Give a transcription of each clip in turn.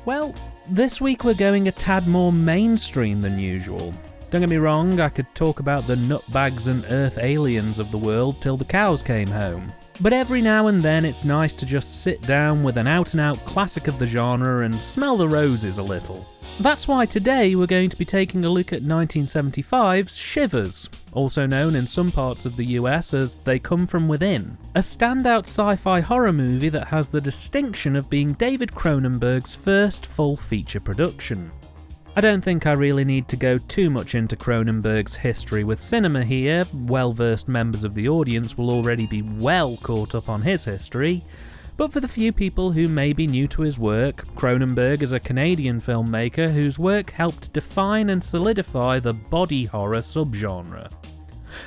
Well, this week we're going a tad more mainstream than usual. Don't get me wrong, I could talk about the nutbags and earth aliens of the world till the cows came home. But every now and then it's nice to just sit down with an out-and-out classic of the genre and smell the roses a little. That's why today we're going to be taking a look at 1975's Shivers, also known in some parts of the US as They Come From Within, a standout sci-fi horror movie that has the distinction of being David Cronenbergs' first full feature production. I don't think I really need to go too much into Cronenberg's history with cinema here. Well-versed members of the audience will already be well caught up on his history, but for the few people who may be new to his work, Cronenberg is a Canadian filmmaker whose work helped define and solidify the body horror subgenre.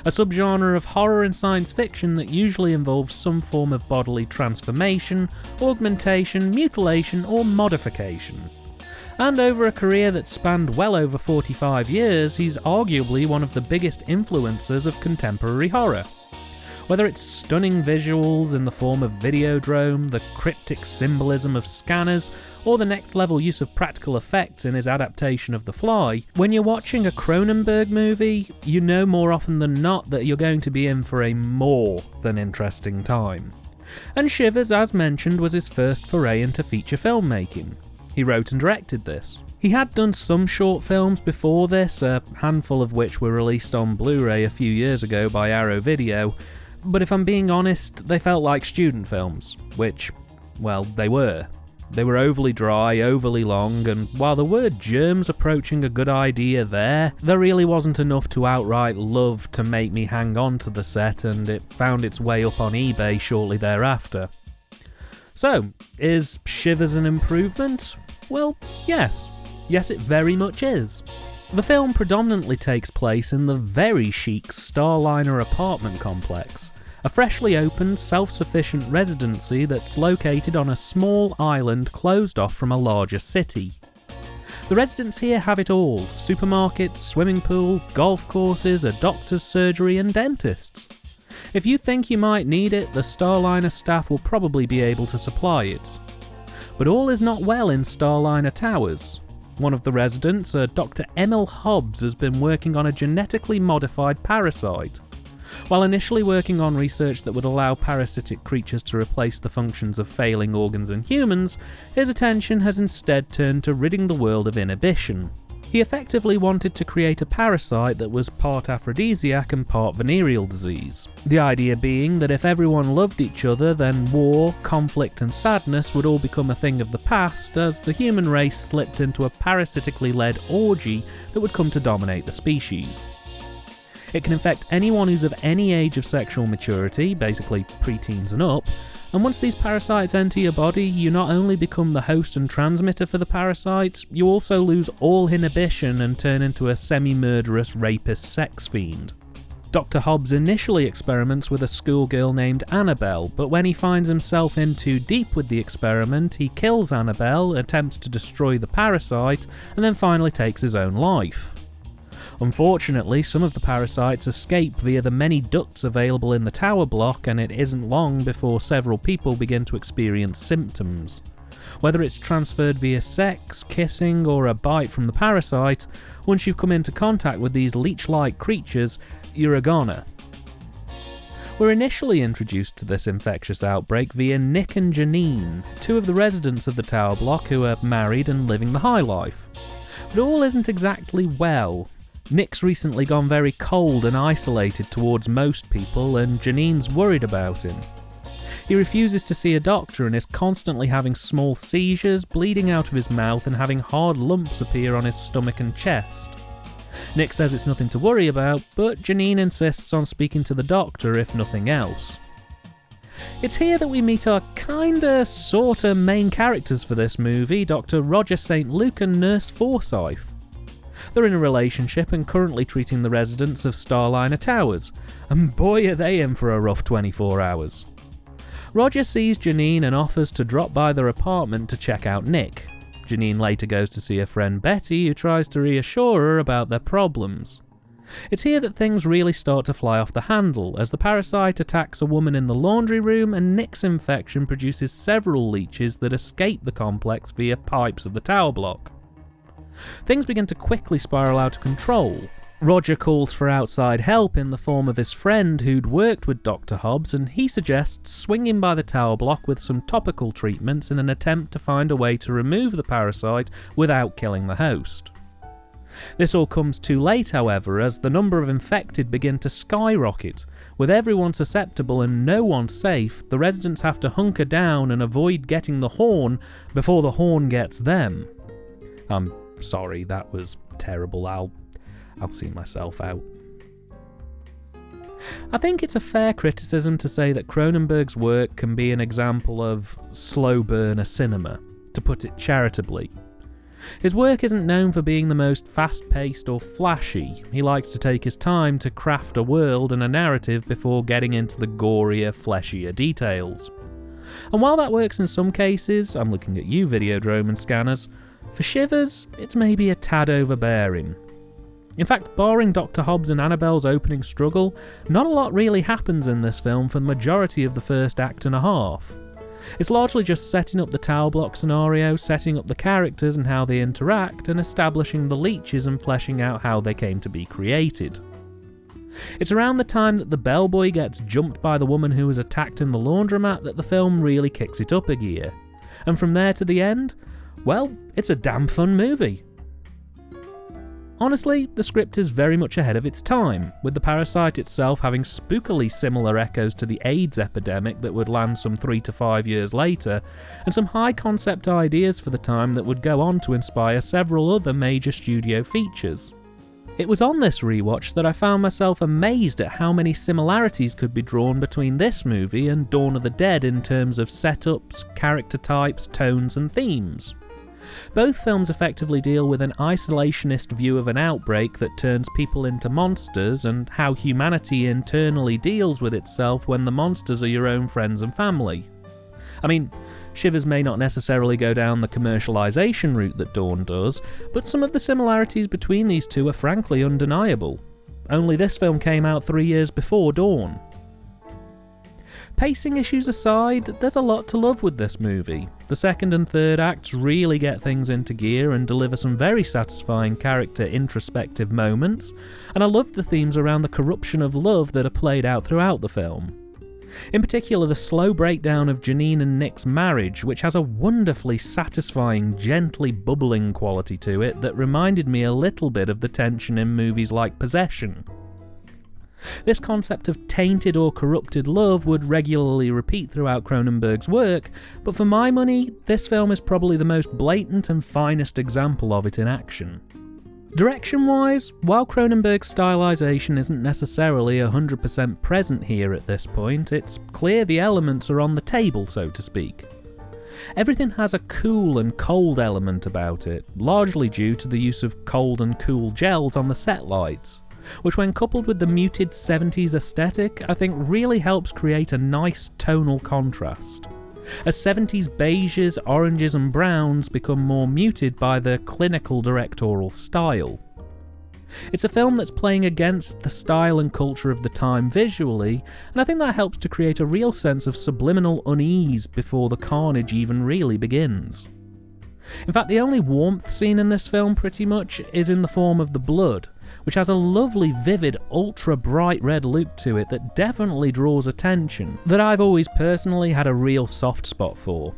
A subgenre of horror and science fiction that usually involves some form of bodily transformation, augmentation, mutilation, or modification. And over a career that spanned well over 45 years, he's arguably one of the biggest influencers of contemporary horror. Whether it's stunning visuals in the form of Videodrome, the cryptic symbolism of scanners, or the next level use of practical effects in his adaptation of The Fly, when you're watching a Cronenberg movie, you know more often than not that you're going to be in for a more than interesting time. And Shivers, as mentioned, was his first foray into feature filmmaking. He wrote and directed this. He had done some short films before this, a handful of which were released on Blu-ray a few years ago by Arrow Video, but if I'm being honest, they felt like student films, which, well, they were. They were overly dry, overly long, and while there were germs approaching a good idea there really wasn't enough to outright love to make me hang on to the set, and it found its way up on eBay shortly thereafter. So, is Shivers an improvement? Well, yes. Yes, it very much is. The film predominantly takes place in the very chic Starliner apartment complex, a freshly opened, self-sufficient residency that's located on a small island closed off from a larger city. The residents here have it all: supermarkets, swimming pools, golf courses, a doctor's surgery, and dentists. If you think you might need it, the Starliner staff will probably be able to supply it. But all is not well in Starliner Towers. One of the residents, Dr. Emil Hobbs, has been working on a genetically modified parasite. While initially working on research that would allow parasitic creatures to replace the functions of failing organs in humans, his attention has instead turned to ridding the world of inhibition. He effectively wanted to create a parasite that was part aphrodisiac and part venereal disease. The idea being that if everyone loved each other, then war, conflict and sadness would all become a thing of the past as the human race slipped into a parasitically led orgy that would come to dominate the species. It can infect anyone who's of any age of sexual maturity, basically preteens and up, and once these parasites enter your body, you not only become the host and transmitter for the parasite, you also lose all inhibition and turn into a semi-murderous rapist sex fiend. Dr. Hobbs initially experiments with a schoolgirl named Annabelle, but when he finds himself in too deep with the experiment, he kills Annabelle, attempts to destroy the parasite, and then finally takes his own life. Unfortunately, some of the parasites escape via the many ducts available in the tower block, and it isn't long before several people begin to experience symptoms. Whether it's transferred via sex, kissing, or a bite from the parasite, once you've come into contact with these leech-like creatures, you're a goner. We're initially introduced to this infectious outbreak via Nick and Janine, two of the residents of the tower block who are married and living the high life. But all isn't exactly well. Nick's recently gone very cold and isolated towards most people, and Janine's worried about him. He refuses to see a doctor and is constantly having small seizures, bleeding out of his mouth and having hard lumps appear on his stomach and chest. Nick says it's nothing to worry about, but Janine insists on speaking to the doctor if nothing else. It's here that we meet our sorta main characters for this movie, Dr. Roger St. Luke and Nurse Forsyth. They're in a relationship and currently treating the residents of Starliner Towers, and boy are they in for a rough 24 hours. Roger sees Janine and offers to drop by their apartment to check out Nick. Janine later goes to see her friend Betty, who tries to reassure her about their problems. It's here that things really start to fly off the handle, as the parasite attacks a woman in the laundry room and Nick's infection produces several leeches that escape the complex via pipes of the tower block. Things begin to quickly spiral out of control. Roger calls for outside help in the form of his friend who'd worked with Dr. Hobbs, and he suggests swinging by the tower block with some topical treatments in an attempt to find a way to remove the parasite without killing the host. This all comes too late, however, as the number of infected begin to skyrocket. With everyone susceptible and no one safe, the residents have to hunker down and avoid getting the horn before the horn gets them. I'm sorry, that was terrible. I'll see myself out. I think it's a fair criticism to say that Cronenberg's work can be an example of slow burner cinema, to put it charitably. His work isn't known for being the most fast-paced or flashy. He likes to take his time to craft a world and a narrative before getting into the gorier, fleshier details. And while that works in some cases, I'm looking at you, Videodrome and Scanners, for Shivers, it's maybe a tad overbearing. In fact, barring Dr. Hobbs and Annabelle's opening struggle, not a lot really happens in this film for the majority of the first act and a half. It's largely just setting up the tower block scenario, setting up the characters and how they interact, and establishing the leeches and fleshing out how they came to be created. It's around the time that the bellboy gets jumped by the woman who was attacked in the laundromat that the film really kicks it up a gear. And from there to the end, well, it's a damn fun movie. Honestly, the script is very much ahead of its time, with the parasite itself having spookily similar echoes to the AIDS epidemic that would land some 3 to 5 years later, and some high-concept ideas for the time that would go on to inspire several other major studio features. It was on this rewatch that I found myself amazed at how many similarities could be drawn between this movie and Dawn of the Dead in terms of setups, character types, tones and themes. Both films effectively deal with an isolationist view of an outbreak that turns people into monsters and how humanity internally deals with itself when the monsters are your own friends and family. I mean, Shivers may not necessarily go down the commercialisation route that Dawn does, but some of the similarities between these two are frankly undeniable. Only this film came out 3 years before Dawn. Pacing issues aside, there's a lot to love with this movie. The second and third acts really get things into gear and deliver some very satisfying character introspective moments, and I love the themes around the corruption of love that are played out throughout the film. In particular, the slow breakdown of Janine and Nick's marriage, which has a wonderfully satisfying, gently bubbling quality to it that reminded me a little bit of the tension in movies like Possession. This concept of tainted or corrupted love would regularly repeat throughout Cronenberg's work, but for my money, this film is probably the most blatant and finest example of it in action. Direction-wise, while Cronenberg's stylisation isn't necessarily 100% present here at this point, it's clear the elements are on the table, so to speak. Everything has a cool and cold element about it, largely due to the use of cold and cool gels on the set lights, which when coupled with the muted 70s aesthetic, I think really helps create a nice tonal contrast, as 70s beiges, oranges and browns become more muted by the clinical directorial style. It's a film that's playing against the style and culture of the time visually, and I think that helps to create a real sense of subliminal unease before the carnage even really begins. In fact, the only warmth scene in this film pretty much is in the form of the blood, which has a lovely, vivid, ultra-bright red look to it that definitely draws attention, that I've always personally had a real soft spot for.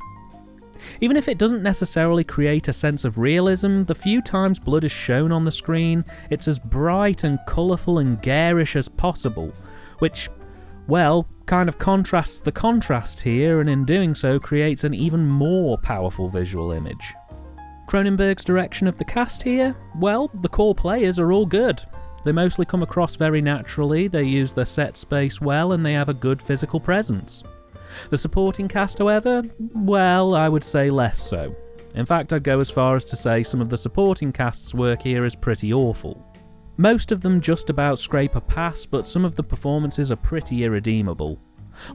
Even if it doesn't necessarily create a sense of realism, the few times blood is shown on the screen, it's as bright and colourful and garish as possible, which, well, kind of contrasts the contrast here, and in doing so creates an even more powerful visual image. Cronenberg's direction of the cast here? Well, the core players are all good. They mostly come across very naturally, they use their set space well, and they have a good physical presence. The supporting cast, however, well, I would say less so. In fact, I'd go as far as to say some of the supporting cast's work here is pretty awful. Most of them just about scrape a pass, but some of the performances are pretty irredeemable.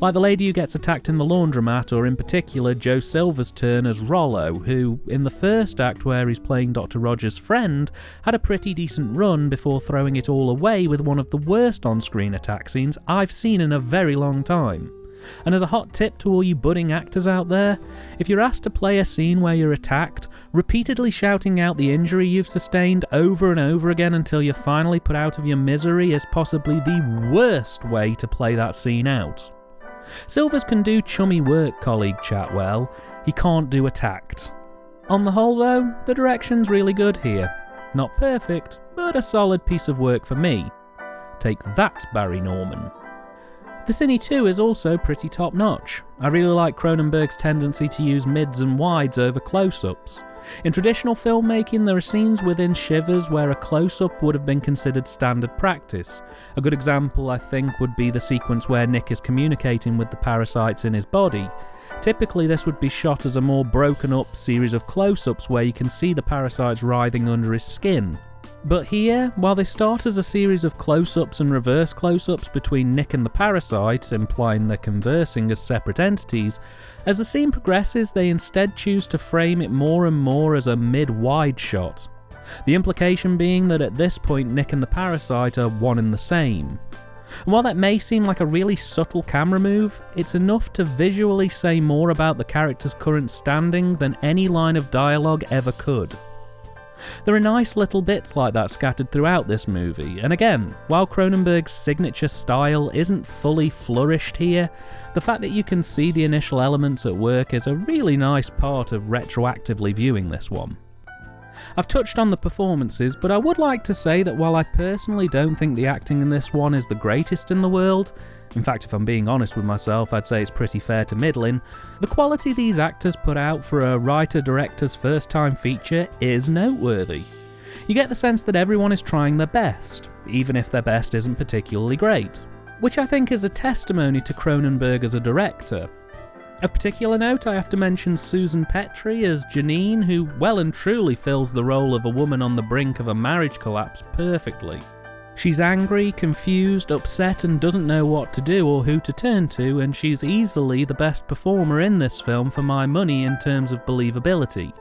Like the lady who gets attacked in the laundromat, or in particular Joe Silver's turn as Rollo, who, in the first act where he's playing Dr. Rogers' friend, had a pretty decent run before throwing it all away with one of the worst on-screen attack scenes I've seen in a very long time. And as a hot tip to all you budding actors out there, if you're asked to play a scene where you're attacked, repeatedly shouting out the injury you've sustained over and over again until you're finally put out of your misery is possibly the worst way to play that scene out. Silvers can do chummy work, colleague Chatwell. He can't do attacked. On the whole though, the direction's really good here. Not perfect, but a solid piece of work for me. Take that, Barry Norman. The Cine too is also pretty top notch. I really like Cronenberg's tendency to use mids and wides over close-ups. In traditional filmmaking, there are scenes within Shivers where a close-up would have been considered standard practice. A good example, I think, would be the sequence where Nick is communicating with the parasites in his body. Typically, this would be shot as a more broken-up series of close-ups where you can see the parasites writhing under his skin. But here, while they start as a series of close-ups and reverse close-ups between Nick and the parasite, implying they're conversing as separate entities, as the scene progresses they instead choose to frame it more and more as a mid-wide shot. The implication being that at this point Nick and the parasite are one and the same. And while that may seem like a really subtle camera move, it's enough to visually say more about the character's current standing than any line of dialogue ever could. There are nice little bits like that scattered throughout this movie, and again, while Cronenberg's signature style isn't fully flourished here, the fact that you can see the initial elements at work is a really nice part of retroactively viewing this one. I've touched on the performances, but I would like to say that while I personally don't think the acting in this one is the greatest in the world, in fact if I'm being honest with myself I'd say it's pretty fair to middling, the quality these actors put out for a writer-director's first-time feature is noteworthy. You get the sense that everyone is trying their best, even if their best isn't particularly great, which I think is a testimony to Cronenberg as a director. Of particular note, I have to mention Susan Petrie as Janine, who well and truly fills the role of a woman on the brink of a marriage collapse perfectly. She's angry, confused, upset and doesn't know what to do or who to turn to, and she's easily the best performer in this film for my money in terms of believability.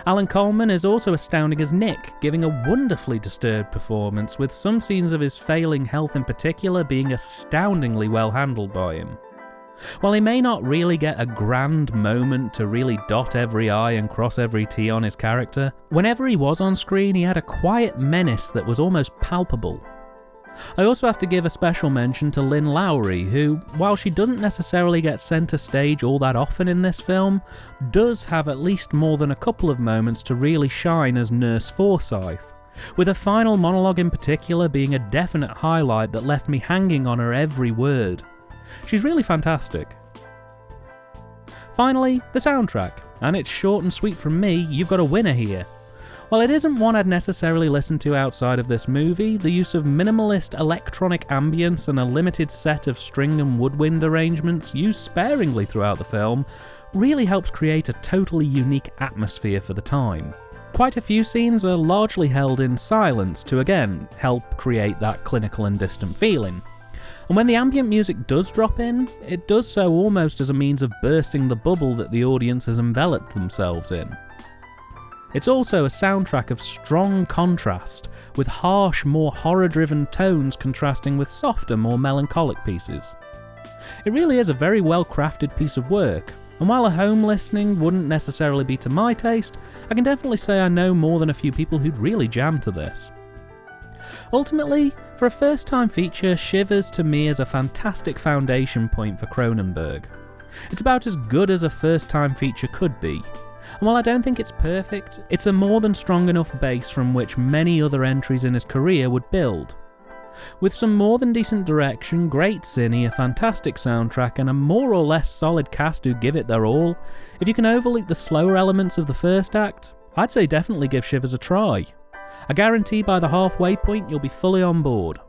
Alan Coleman is also astounding as Nick, giving a wonderfully disturbed performance, with some scenes of his failing health in particular being astoundingly well handled by him. While he may not really get a grand moment to really dot every I and cross every T on his character, whenever he was on screen he had a quiet menace that was almost palpable. I also have to give a special mention to Lynn Lowry, who, while she doesn't necessarily get centre stage all that often in this film, does have at least more than a couple of moments to really shine as Nurse Forsyth, with her final monologue in particular being a definite highlight that left me hanging on her every word. She's really fantastic. Finally, the soundtrack, and it's short and sweet from me, you've got a winner here. While it isn't one I'd necessarily listen to outside of this movie, the use of minimalist electronic ambience and a limited set of string and woodwind arrangements used sparingly throughout the film really helps create a totally unique atmosphere for the time. Quite a few scenes are largely held in silence to again help create that clinical and distant feeling. And when the ambient music does drop in, it does so almost as a means of bursting the bubble that the audience has enveloped themselves in. It's also a soundtrack of strong contrast, with harsh, more horror-driven tones contrasting with softer, more melancholic pieces. It really is a very well-crafted piece of work, and while a home listening wouldn't necessarily be to my taste, I can definitely say I know more than a few people who'd really jam to this. Ultimately, for a first-time feature, Shivers to me is a fantastic foundation point for Cronenberg. It's about as good as a first-time feature could be, and while I don't think it's perfect, it's a more than strong enough base from which many other entries in his career would build. With some more than decent direction, great cine, a fantastic soundtrack, and a more or less solid cast who give it their all, if you can overlook the slower elements of the first act, I'd say definitely give Shivers a try. I guarantee by the halfway point you'll be fully on board.